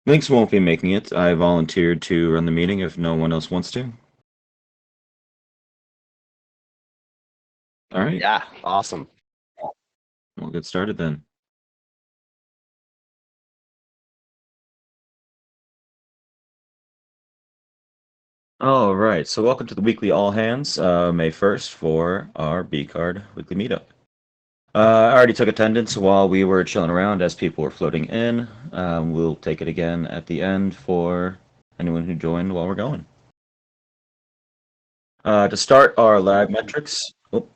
Links won't be making it. I volunteered to run the meeting if no one else wants to. All right, Yeah, awesome. we'll get started then. All right, so welcome to the weekly All Hands, May 1st for our bCard weekly meetup. I already took attendance while we were chilling around as people were floating in. We'll take it again at the end for anyone who joined while we're going. To start our lag metrics. Oh,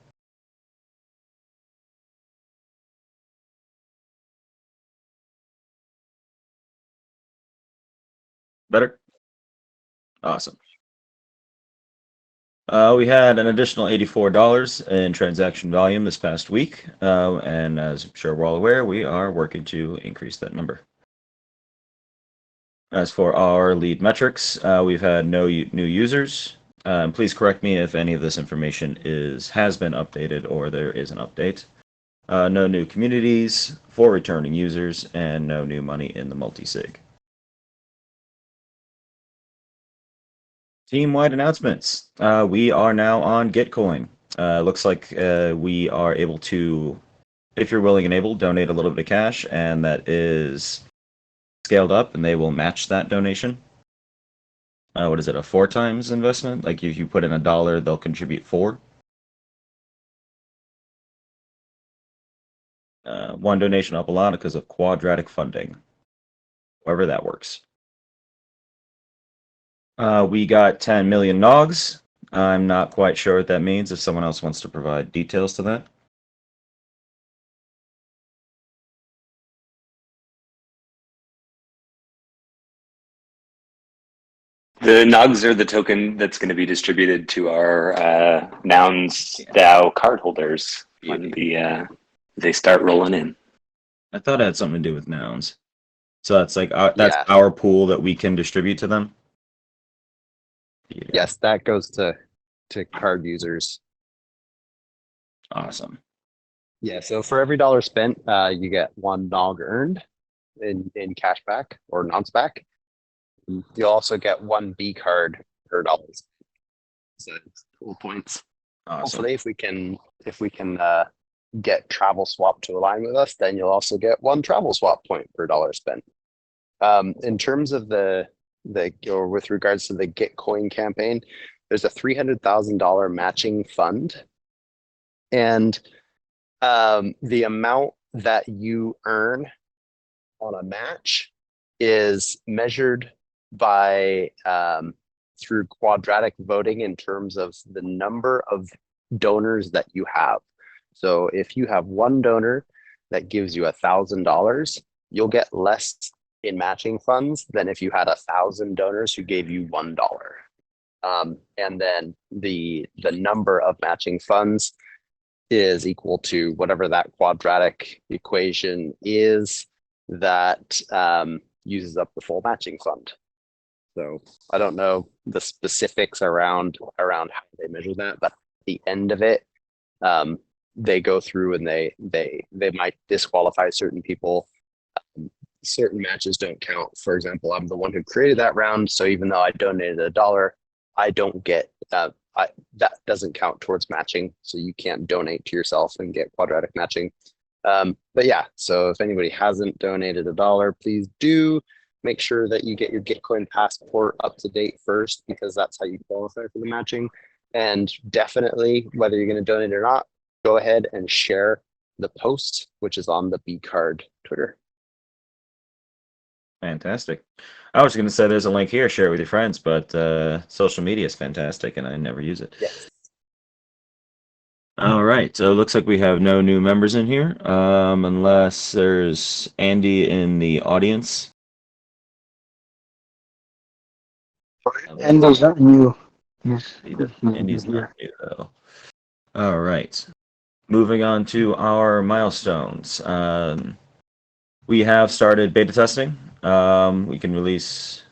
better? Awesome. We had an additional $84 in transaction volume this past week, and as I'm sure we're all aware, we are working to increase that number. As for our lead metrics, we've had no new users. Please correct me if any of this information has been updated or there is an update. No new communities, 4 returning users, and no new money in the multi-sig. Team-wide announcements. We are now on Gitcoin. Looks like we are able to, if you're willing and able, donate a little bit of cash, and that is scaled up, and they will match that donation. What is it, a 4 times investment? Like if you put in $1, they'll contribute 4. One donation up a lot because of quadratic funding. However that works. We got 10 million nogs. I'm not quite sure what that means. If someone else wants to provide details to that. The nugs are the token that's going to be distributed to our Nouns DAO cardholders when they start rolling in. I thought it had something to do with nouns. So that's like that's Yeah. our pool that we can distribute to them. Yeah. Yes, that goes to card users. Awesome. Yeah, so for every dollar spent, you get 1 nog earned in cash back or nonce back. You also get 1 bCard per dollar. So cool points. Awesome. Hopefully, if we can get travel swap to align with us, then you'll also get 1 travel swap point per dollar spent. In terms of or with regards to the Gitcoin campaign, there's a $300,000 matching fund, and the amount that you earn on a match is measured by through quadratic voting in terms of the number of donors that you have. So if you have 1 donor that gives you $1,000, you'll get less in matching funds than if you had 1,000 donors who gave you $1. And then the number of matching funds is equal to whatever that quadratic equation is that uses up the full matching fund. So I don't know the specifics around how they measure that, but at the end of it, they go through and they might disqualify certain people. Certain matches don't count. For example, I'm the one who created that round, so even though I donated $1, I don't get that doesn't count towards matching. So you can't donate to yourself and get quadratic matching. But yeah, so if anybody hasn't donated $1, please do make sure that you get your Gitcoin passport up to date first, because that's how you qualify for the matching. And definitely, whether you're going to donate or not, go ahead and share the post, which is on the bCard Twitter. Fantastic. I was going to say there's a link here, share it with your friends, but social media is fantastic and I never use it. Yes. All right, so it looks like we have no new members in here, unless there's Andy in the audience. And those are new. Yes. Andy's not new, though. All right. Moving on to our milestones. We have started beta testing. We can release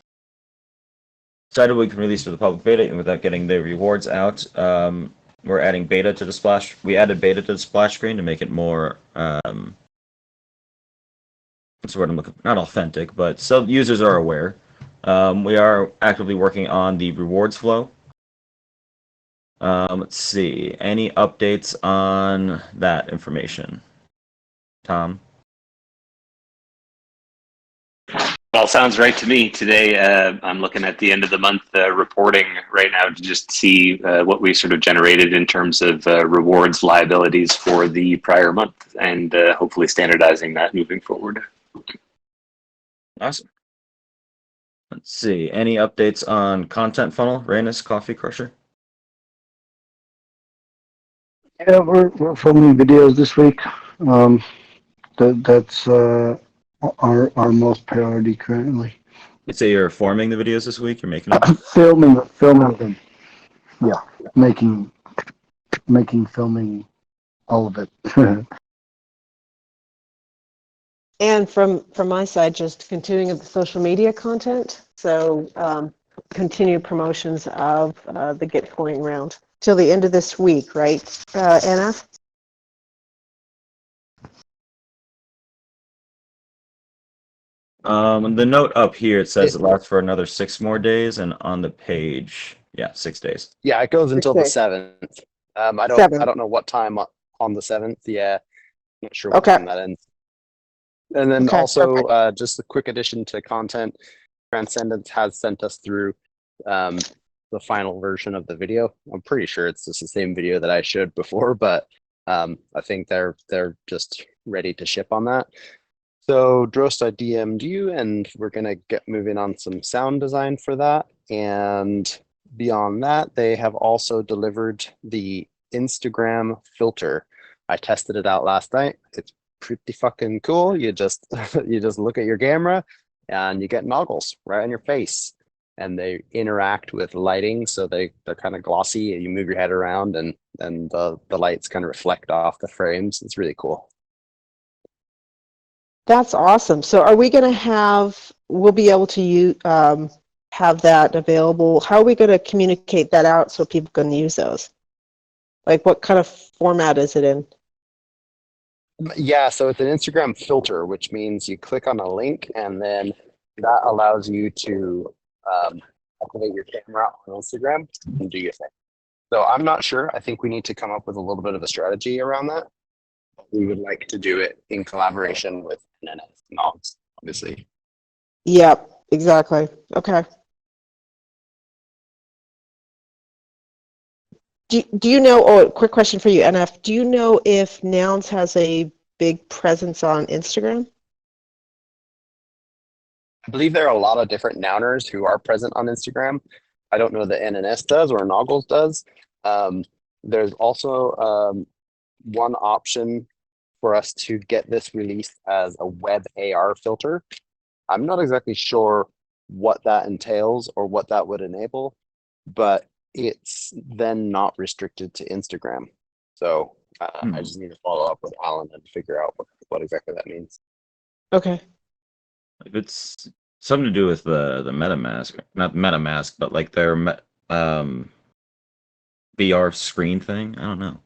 to the public beta and without getting the rewards out. We're adding beta to the splash. We added beta to the splash screen to make it more what's the word I'm looking for? Not authentic, but so users are aware. We are actively working on the rewards flow. Let's see. Any updates on that information? Tom? Well, sounds right to me. Today, I'm looking at the end of the month reporting right now to just see what we sort of generated in terms of rewards liabilities for the prior month, and hopefully standardizing that moving forward. Awesome. Let's see. Any updates on content funnel, Rainus Coffee Crusher? Yeah, we're filming videos this week. That's our most priority currently. You'd say you're forming the videos this week. You're making them. Filming them. Yeah, making filming all of it. And from my side, just continuing the social media content. So continue promotions of the Get Coin round till the end of this week, right, Anna? The note up here, it says it lasts for another 6 more days, and on the page, yeah, 6 days. Yeah, it goes until the Okay. 7th. I Seventh. don't know what time on the 7th. Yeah, not sure what Okay. time that ends. And then Okay, also, perfect. just a quick addition to content. Transcendence has sent us through the final version of the video. I'm pretty sure it's just the same video that I showed before, but I think they're just ready to ship on that. So Drost, I DM'd you, and we're gonna get moving on some sound design for that. And beyond that, they have also delivered the Instagram filter. I tested it out last night. It's pretty fucking cool. You just you just look at your camera and you get noggles right on your face. And they interact with lighting, so they're kind of glossy. You move your head around and the lights kind of reflect off the frames. It's really cool. That's awesome. So are we going to we'll be able to have that available? How are we going to communicate that out so people can use those? Like what kind of format is it in? Yeah, so it's an Instagram filter, which means you click on a link and then that allows you to activate your camera on Instagram and do your thing. So I'm not sure. I think we need to come up with a little bit of a strategy around that. We would like to do it in collaboration with NNS Nogs, obviously. Yep, exactly. Okay. Do you know, oh, quick question for you, NF. Do you know if Nouns has a big presence on Instagram? I believe there are a lot of different nouners who are present on Instagram. I don't know that NNS does or Noggles does. There's also one option for us to get this released as a web AR filter. I'm not exactly sure what that entails or what that would enable, but it's then not restricted to Instagram. So I just need to follow up with Alan and figure out what exactly that means. Okay. If it's something to do with the MetaMask, not MetaMask, but like their VR screen thing. I don't know.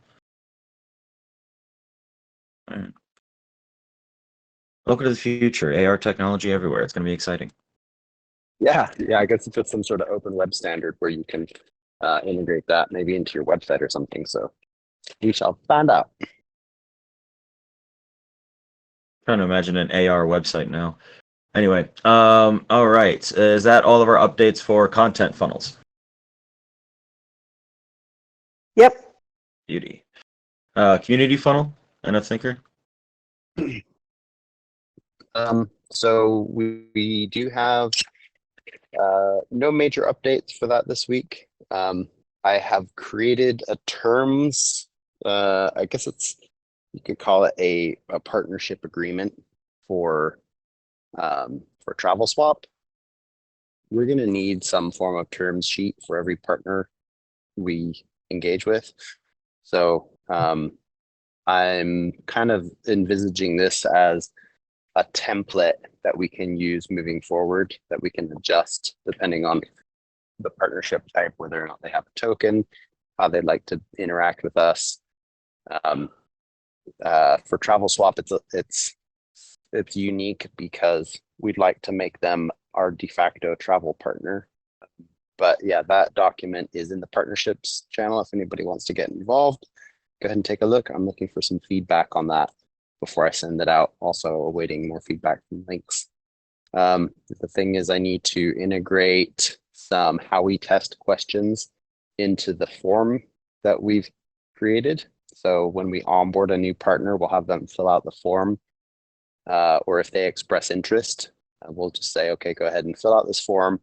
All right. Welcome to the future. AR technology everywhere. It's going to be exciting. Yeah, I guess if it's some sort of open web standard where you can integrate that maybe into your website or something. So we shall find out. Trying to imagine an AR website now. Anyway, all right. Is that all of our updates for content funnels? Yep. Beauty. Community funnel, NF Thinker? So we do have no major updates for that this week. I have created a terms, I guess you could call it a partnership agreement for Travel Swap. We're going to need some form of terms sheet for every partner we engage with. So I'm kind of envisaging this as a template that we can use moving forward, that we can adjust depending on the partnership type, whether or not they have a token, how they'd like to interact with us. For Travel Swap, it's it's unique because we'd like to make them our de facto travel partner. But yeah, that document is in the partnerships channel. If anybody wants to get involved, go ahead and take a look. I'm looking for some feedback on that before I send it out. Also awaiting more feedback from links. The thing is, I need to integrate some how we test questions into the form that we've created. So when we onboard a new partner, we'll have them fill out the form, or if they express interest, we'll just say, okay, go ahead and fill out this form.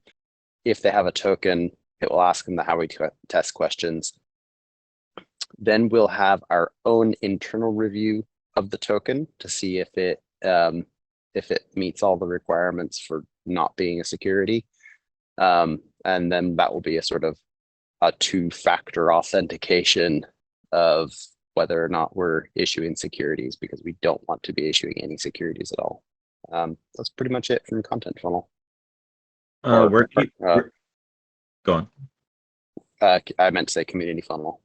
If they have a token, it will ask them the how we test questions. Then we'll have our own internal review of the token to see if it meets all the requirements for not being a security. And then that will be a sort of a two-factor authentication of whether or not we're issuing securities, because we don't want to be issuing any securities at all. That's pretty much it from Content Funnel. Where can you, go on. I meant to say Community Funnel.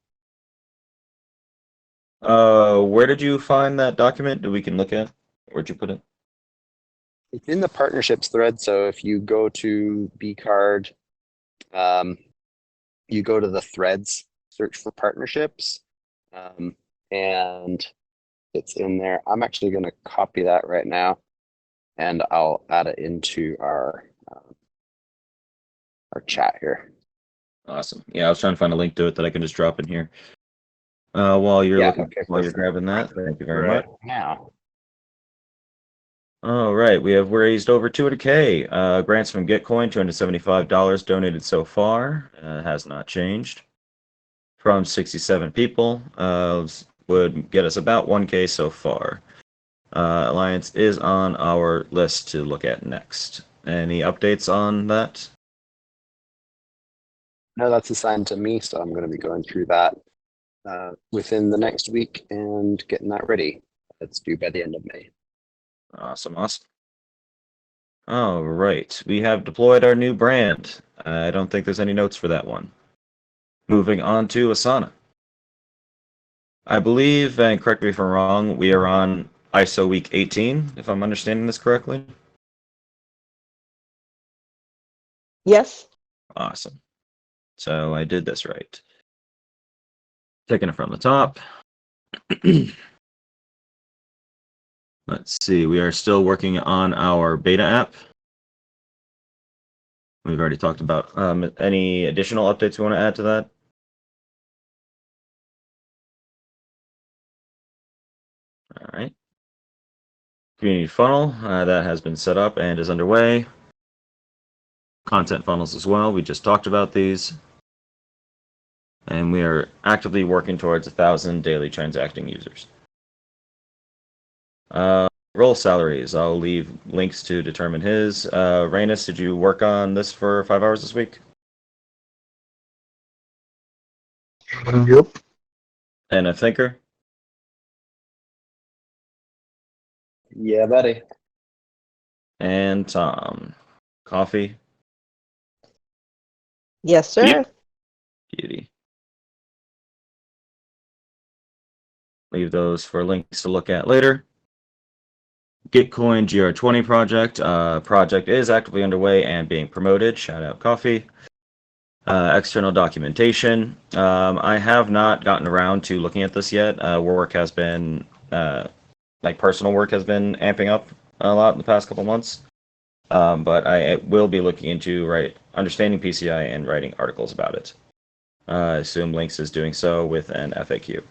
Where did you find that document that we can look at? Where'd you put it? It's in the partnerships thread. So if you go to bCard, you go to the threads, search for partnerships, and it's in there. I'm actually going to copy that right now, and I'll add it into our chat here. Awesome. Yeah, I was trying to find a link to it that I can just drop in here. While you're while you're grabbing that, thank you very much. Now, All right, we have raised over 200K. Grants from Gitcoin, $275 donated so far. Has not changed. From 67 people, would get us about 1K so far. Alliance is on our list to look at next. Any updates on that? no, that's assigned to me, so I'm going to be going through that within the next week and getting that ready. It's due by the end of May. Awesome, awesome. All right, we have deployed our new brand. I don't think there's any notes for that one. Moving on to Asana. I believe, and correct me if I'm wrong, we are on ISO week 18, if I'm understanding this correctly. Yes. Awesome. So I did this right. Taking it from the top. Let's see, we are still working on our beta app. We've already talked about any additional updates we want to add to that. All right. Community funnel, that has been set up and is underway. Content funnels as well, we just talked about these. And we are actively working towards 1,000 daily transacting users. Role salaries, I'll leave links to determine his. Rainus, did you work on this for 5 hours this week? Yep. And a thinker? Yeah, buddy. And Tom. Coffee? Yes, sir. Yep. Beauty. Leave those for links to look at later. Gitcoin GR20 project. Project is actively underway and being promoted. Shout out Coffee. External documentation. I have not gotten around to looking at this yet. Work has been, personal work has been amping up a lot in the past couple months. But I will be looking into understanding PCI and writing articles about it. I assume Links is doing so with an FAQ.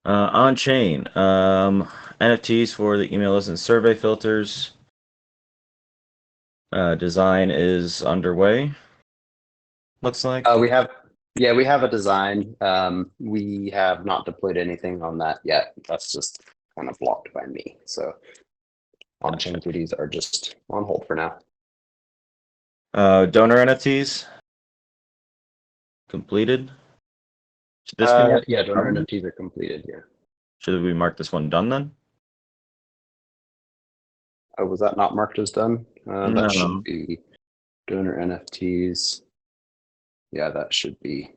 On-chain, NFTs for the email list and survey filters. Design is underway. Looks like. We have a design. We have not deployed anything on that yet. That's just kind of blocked by me. So on-chain duties are just on hold for now. Donor NFTs completed. Should this be marked? Yeah, donor NFTs are completed. Yeah. Should we mark this one done then? Oh, was that not marked as done? No. That should be donor NFTs. Yeah, that should be.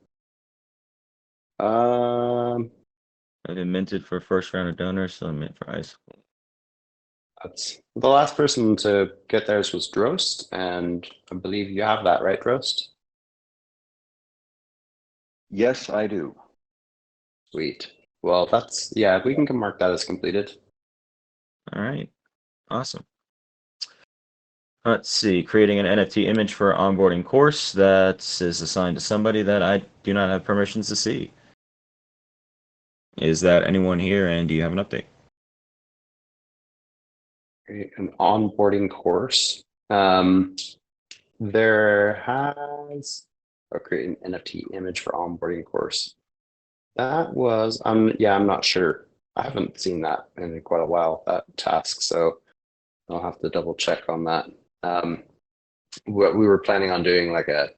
I've been minted for first round of donors, so I'm mint for ice. That's the last person to get theirs was Drost, and I believe you have that, right, Drost? Yes, I do. Sweet. Well, that's yeah. We can mark that as completed. All right, awesome. Let's see, creating an NFT image for onboarding course that is assigned to somebody that I do not have permissions to see. Is that anyone here, and do you have an update? Create an onboarding course. There has create an NFT image for onboarding course. That was I'm not sure. I haven't seen that in quite a while, that task, so I'll have to double check on that. What we were planning on doing like a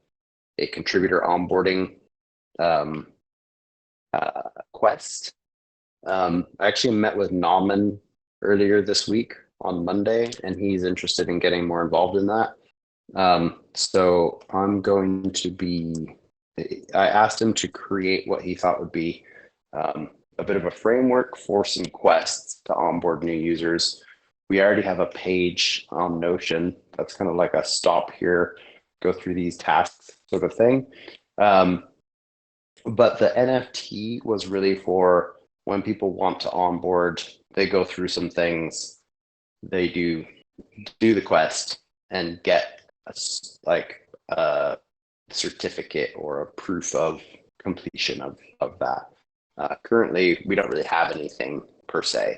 contributor onboarding quest. I actually met with Nauman earlier this week on Monday, and he's interested in getting more involved in that. So I'm going to be, I asked him to create what he thought would be a bit of a framework for some quests to onboard new users. We already have a page on Notion that's kind of like a stop here, go through these tasks sort of thing. But the NFT was really for when people want to onboard, they go through some things, they do the quest and get a certificate or a proof of completion of that. Currently, we don't really have anything per se.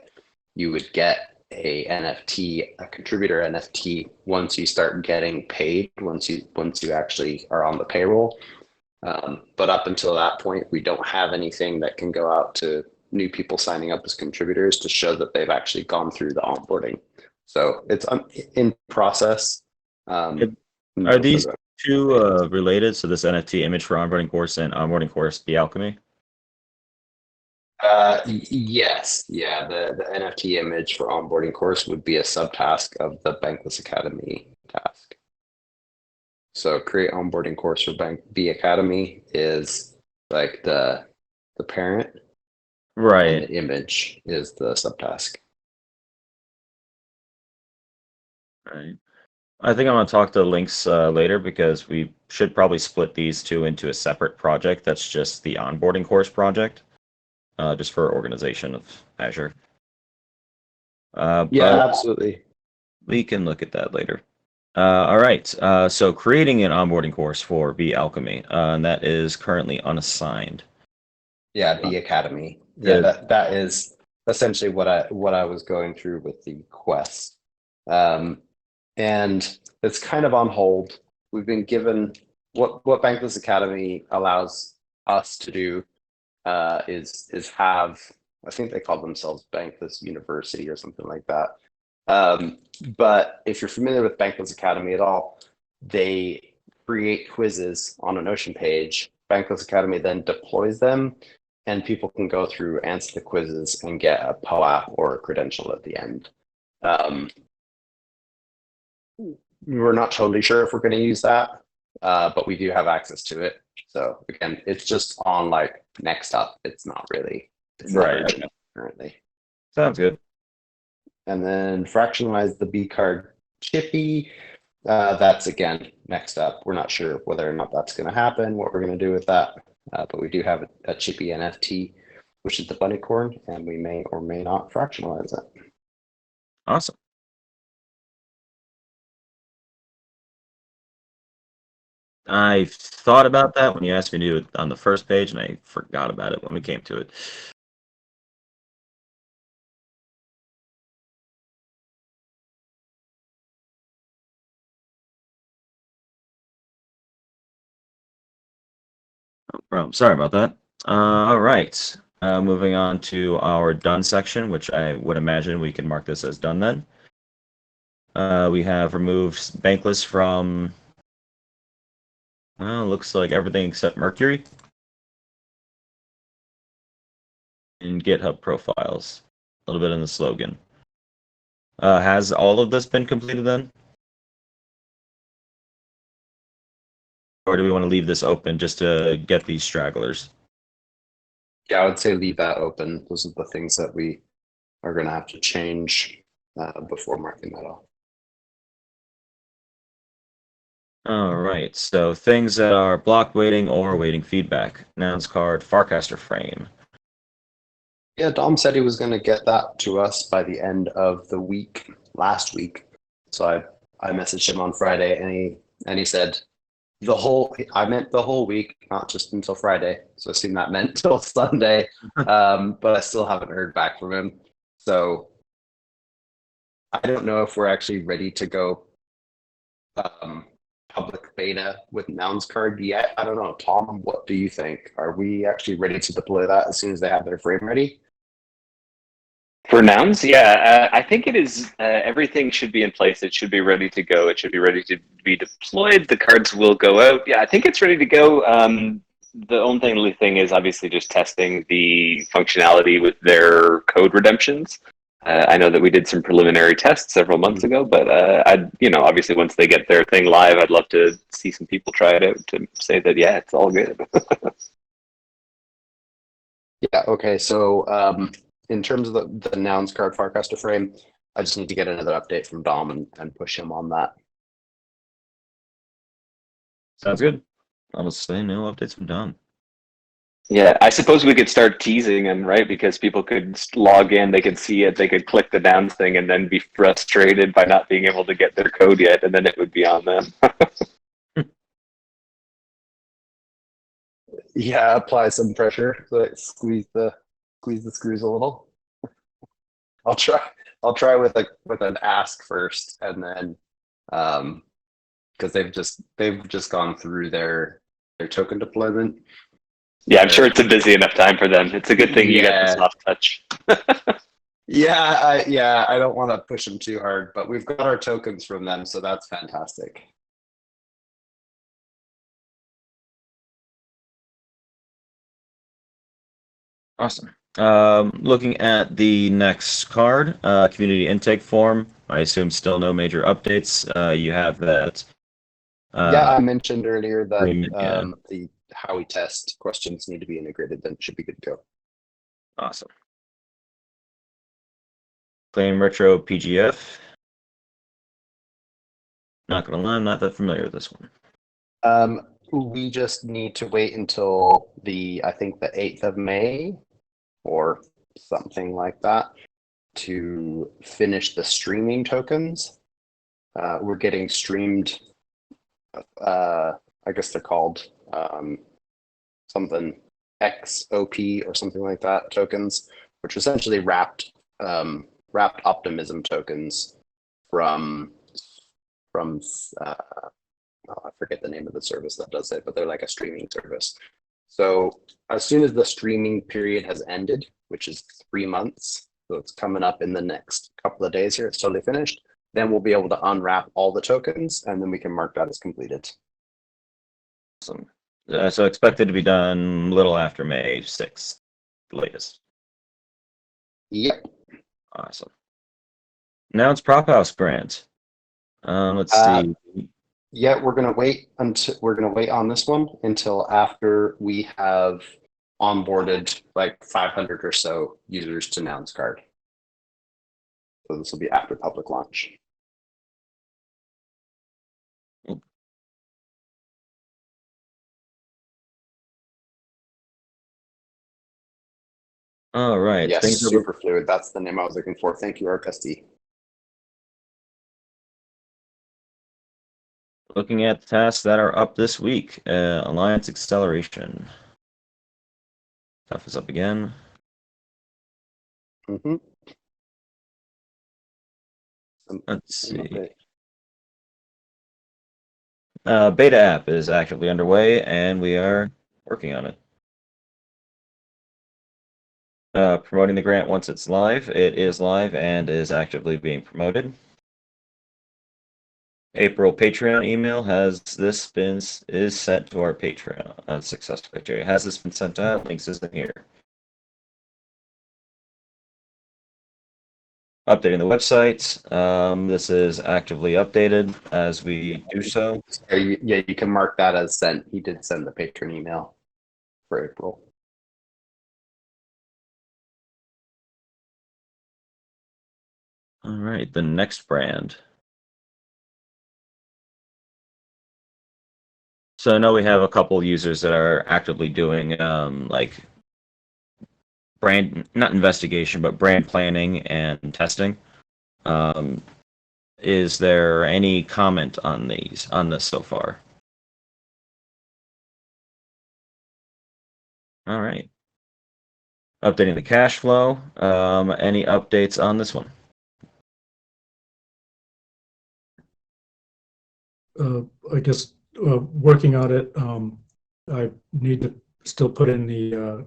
You would get a NFT, a contributor NFT, once you start getting paid, once you actually are on the payroll. But up until that point, we don't have anything that can go out to new people signing up as contributors to show that they've actually gone through the onboarding. So it's in process. Are these two related? So this NFT image for onboarding course and onboarding course, the alchemy? Yes. Yeah. The NFT image for onboarding course would be a subtask of the Bankless Academy task. So create onboarding course for B Academy is like the parent. Right. And the image is the subtask. Right. I think I'm going to talk to Links later because we should probably split these two into a separate project that's just the onboarding course project, just for organization of Azure. Yeah, absolutely. We can look at that later. All right. So creating an onboarding course for B Alchemy, and that is currently unassigned. Yeah, B Academy. Yeah, that is essentially what I was going through with the quest. And it's kind of on hold. We've been given what Bankless Academy allows us to do is have, I think they call themselves Bankless University or something like that. But if you're familiar with Bankless Academy at all, they create quizzes on a Notion page. Bankless Academy then deploys them, and people can go through, answer the quizzes, and get a POAP or a credential at the end. We're not totally sure if we're going to use that, but we do have access to it. So again, it's just on like next up. It's not really Right. urgent currently. Sounds good. And then fractionalize the bCard Chippy. That's again next up. We're not sure whether or not that's going to happen, what we're going to do with that. But we do have a Chippy NFT, which is the bunnycorn, and we may or may not fractionalize it. Awesome. I thought about that when you asked me to do it on the first page, and I forgot about it when we came to it. No problem. Sorry about that. All right. Moving on to our done section, which I would imagine we can mark this as done then. We have removed Bankless from, looks like everything except Mercury. And GitHub profiles. A little bit in the slogan. Has all of this been completed then? Or do we want to leave this open just to get these stragglers? Yeah, I would say leave that open. Those are the things that we are going to have to change before marking that off. All right. So things that are block waiting or waiting feedback. Nouns card, Farcaster frame. Yeah, Dom said he was going to get that to us by the end of the week, last week. So I messaged him on Friday, and he said I meant the whole week, not just until Friday. So I assume that meant till Sunday. But I still haven't heard back from him. So I don't know if we're actually ready to go public beta with Nouns card yet. I don't know. Tom, what do you think? Are we actually ready to deploy that as soon as they have their frame ready? For nouns, yeah, I think it is. Everything should be in place. It should be ready to go. It should be ready to be deployed. The cards will go out. Yeah, I think it's ready to go. The only thing is obviously just testing the functionality with their code redemptions. I know that we did some preliminary tests several months ago, but obviously once they get their thing live, I'd love to see some people try it out to say that, yeah, it's all good. Yeah, okay. So in terms of the Nouns card Farcaster frame, I just need to get another update from Dom and push him on that. Sounds good. I'll say no updates from Dom. Yeah, I suppose we could start teasing them, right? Because people could log in, they could see it, they could click the nouns thing and then be frustrated by not being able to get their code yet, and then it would be on them. Yeah, apply some pressure. Like squeeze the screws a little. I'll try with an ask first, and then because they've just gone through their token deployment. Yeah, I'm sure it's a busy enough time for them. It's a good thing you got the Yeah. soft touch. I don't want to push them too hard, but we've got our tokens from them, so that's fantastic. Awesome. Looking at the next card, community intake form. I assume still no major updates. You have that. Yeah, I mentioned earlier that agreement, yeah. the how we test questions need to be integrated, then it should be good to go. Awesome. Claim retro PGF. Not gonna lie, I'm not that familiar with this one. We just need to wait until I think the 8th of May or something like that to finish the streaming tokens. We're getting streamed, I guess they're called something XOP or something like that tokens, which are essentially wrapped optimism tokens from I forget the name of the service that does it, but they're like a streaming service. So as soon as the streaming period has ended, which is 3 months, so it's coming up in the next couple of days here, it's totally finished, then we'll be able to unwrap all the tokens, and then we can mark that as completed. Awesome. So expected to be done a little after May 6th, latest. Yep. Awesome. Now it's Prop House grant. Let's see. Yeah, we're gonna wait on this one until after we have onboarded like 500 or so users to Nouns card. So this will be after public launch. All right. Yes, Things are super fluid. That's the name I was looking for. Thank you, RPSD. looking at the tasks that are up this week. Alliance acceleration. Stuff is up again. Mm-hmm. Let's see. Beta app is actively underway, and we are working on it. Promoting the grant once it's live. It is live and is actively being promoted. April Patreon email is sent to our Patreon success criteria. Has this been sent out? Links is in here. Updating the website. This is actively updated as we do so. Yeah, you can mark that as sent. He did send the patron email for April. All right, the next brand. So I know we have a couple users that are actively doing like brand, not investigation, but brand planning and testing. Um, is there any comment on this so far? All right. Updating the cash flow. Any updates on this one? I guess working on it. I need to still put in the.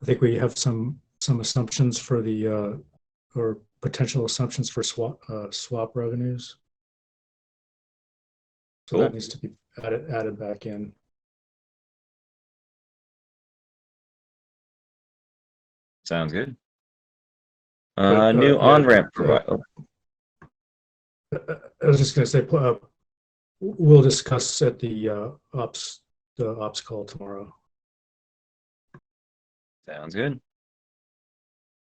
I think we have some assumptions for the or potential assumptions for swap revenues. So Cool. that needs to be added back in. Sounds good. But, New yeah, on-ramp provider. I was just going to say we'll discuss at the ops call tomorrow. Sounds good.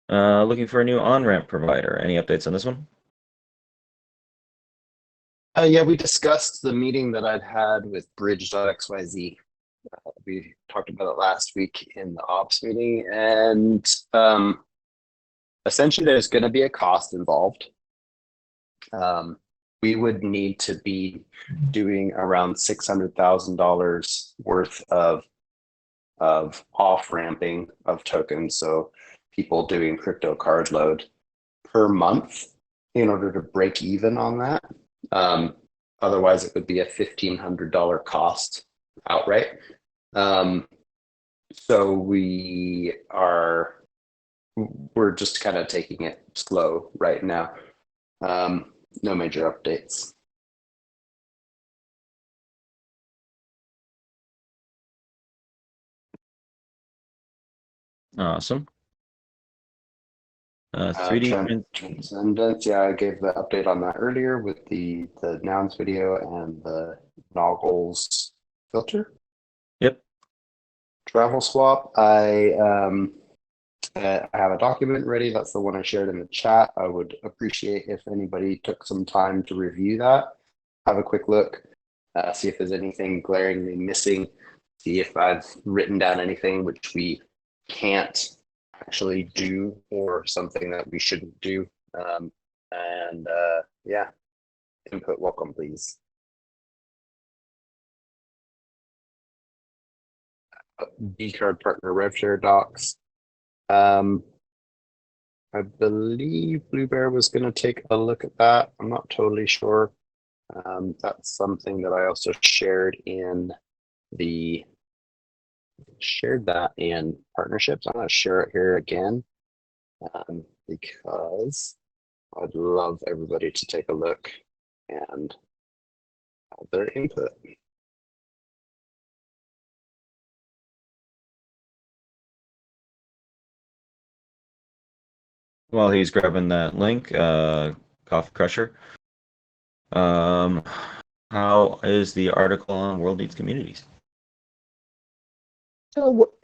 Looking for a new on-ramp provider. Any updates on this one? Yeah, we discussed the meeting that I'd had with Bridge.xyz. We talked about it last week in the ops meeting, and essentially there's going to be a cost involved. We would need to be doing around $600,000 worth of off-ramping of tokens, so people doing crypto card load per month in order to break even on that. Otherwise, it would be a $1,500 cost outright. So we're just kind of taking it slow right now. No major updates. Awesome. 3D Transcendence, yeah, I gave the update on that earlier with the nouns video and the noggles filter. Yep. Travel swap, I have a document ready. That's the one I shared in the chat. I would appreciate if anybody took some time to review that, have a quick look, see if there's anything glaringly missing, see if I've written down anything which we can't actually do or something that we shouldn't do. Yeah, input welcome, please. bCard partner rev share docs. I believe Blue Bear was going to take a look at that. I'm not totally sure. That's something that I also shared that in partnerships. I'm going to share it here again because I'd love everybody to take a look and have their input. While he's grabbing that link, Coffee Crusher. How is the article on World Needs Communities?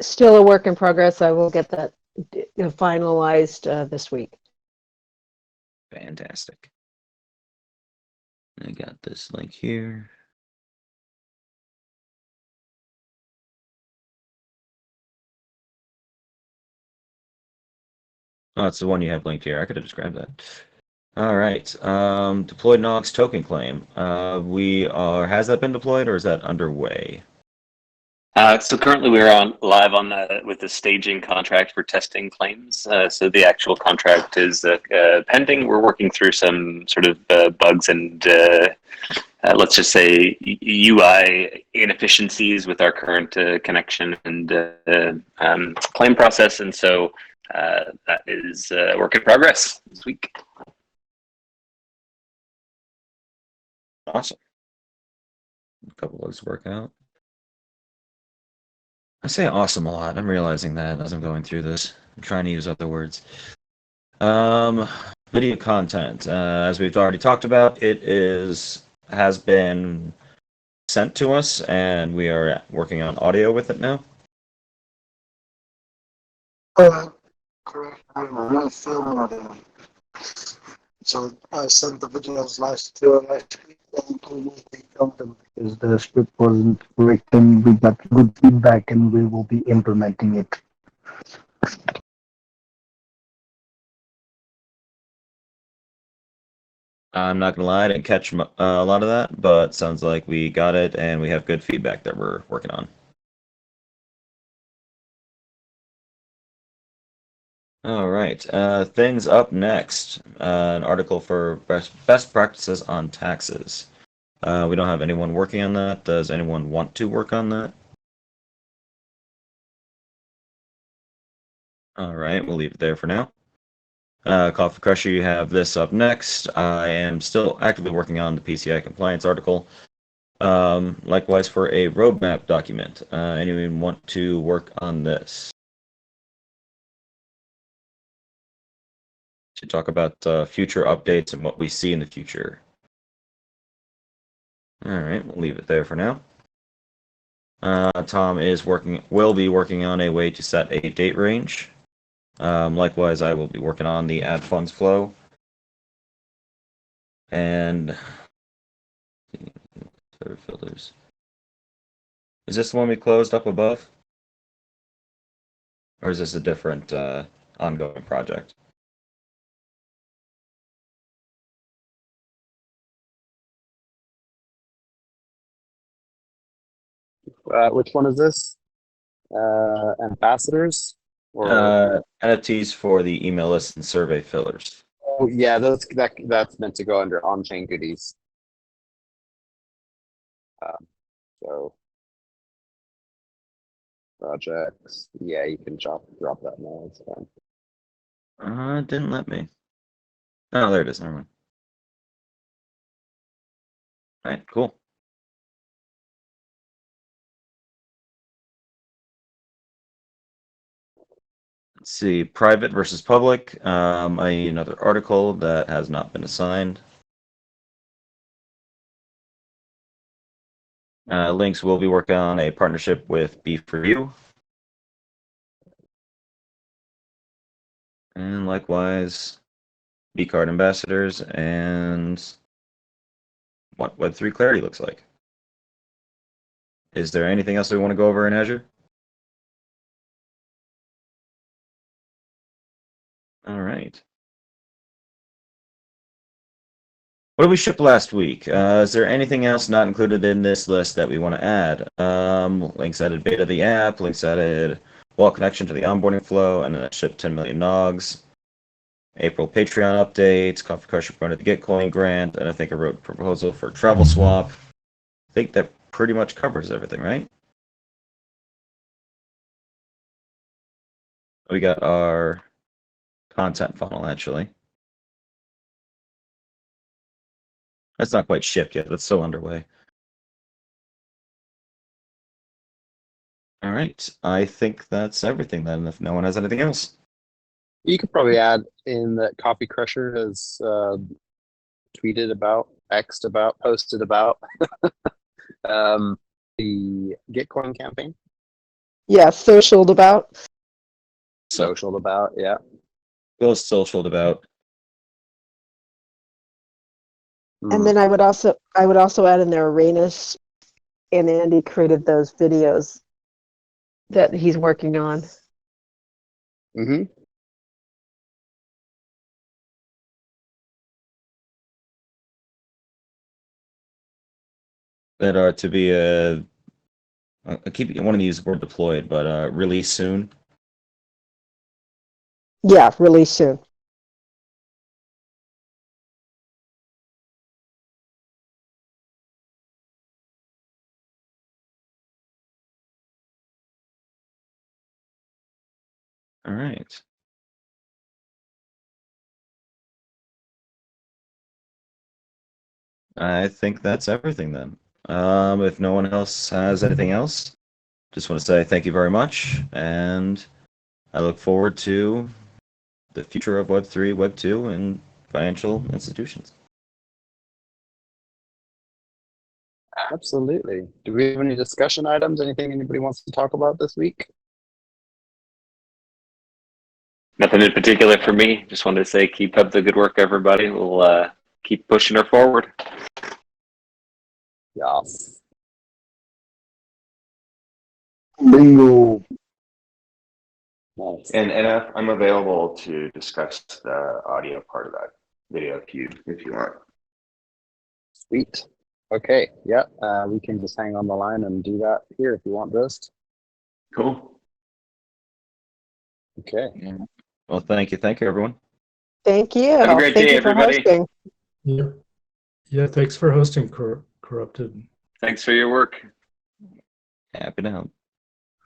Still a work in progress. I will get that finalized this week. Fantastic. I got this link here. Oh, it's the one you have linked here. I could have just grabbed that. All right. Deployed Nox token claim. Has that been deployed or is that underway? So currently we're live with the staging contract for testing claims. So the actual contract is pending. We're working through some sort of bugs and let's just say UI inefficiencies with our current connection and claim process. And so that is a work in progress this week. Awesome. A couple of those work out. I say awesome a lot. I'm realizing that as I'm going through this. I'm trying to use other words. Video content. As we've already talked about, has been sent to us, and we are working on audio with it now. Correct. I'm not feeling So I sent the videos last week and we filmed them because the script wasn't written. We got good feedback and we will be implementing it. I'm not gonna lie, I didn't catch a lot of that, but sounds like we got it and we have good feedback that we're working on. All right, things up next. An article for best practices on taxes. We don't have anyone working on that. Does anyone want to work on that? All right, we'll leave it there for now. Coffee Crusher, you have this up next. I am still actively working on the PCI compliance article. Likewise for a roadmap document. Anyone want to work on this? To talk about future updates and what we see in the future. All right, we'll leave it there for now. Tom will be working on a way to set a date range. Likewise, I will be working on the add funds flow. And filters. Is this the one we closed up above? Or is this a different ongoing project? Which one is this? Ambassadors? Or NFTs for the email list and survey fillers. oh yeah, that's meant to go under on-chain goodies. So projects, yeah, you can drop that now. It's fine. It didn't let me. Oh, there it is. Never mind. All right, cool. Let's see, private versus public. I need another article that has not been assigned. Links will be working on a partnership with B4U. And likewise, bCard ambassadors and what Web3 clarity looks like. Is there anything else we want to go over in Azure? All right. What did we ship last week? Is there anything else not included in this list that we want to add? Links added beta of the app, links added wall connection to the onboarding flow, and then it shipped 10 million nogs. April Patreon updates, Coffee Crusher promoted the Gitcoin grant, and I think I wrote a proposal for travel swap. I think that pretty much covers everything, right? We got our content funnel, actually. That's not quite shipped yet. That's still underway. All right. I think that's everything then, if no one has anything else. You could probably add in that Coffee Crusher has tweeted about, X'd about, posted about the Gitcoin campaign. Yeah, socialed about. Socialed about, yeah. Bill's socialed about. And then I would also add in there Rainus and Andy created those videos that he's working on. Mm-hmm. That are to be I keep wanting to use the word deployed, but released soon. Yeah, really soon. All right. I think that's everything then. If no one else has anything else, just want to say thank you very much, and I look forward to the future of Web3, Web2, and financial institutions. Absolutely. Do we have any discussion items? Anything anybody wants to talk about this week? Nothing in particular for me. Just wanted to say keep up the good work, everybody. We'll keep pushing her forward. Yes. Bingo. Nice. And I'm available to discuss the audio part of that video if you want. Sweet. Okay. Yeah. We can just hang on the line and do that here if you want this. Cool. Okay. Well, thank you, everyone. Thank you. Have a great Thank day, you for everybody. hosting. Yeah. Yeah, thanks for hosting, Corrupted. Thanks for your work. Happy to help.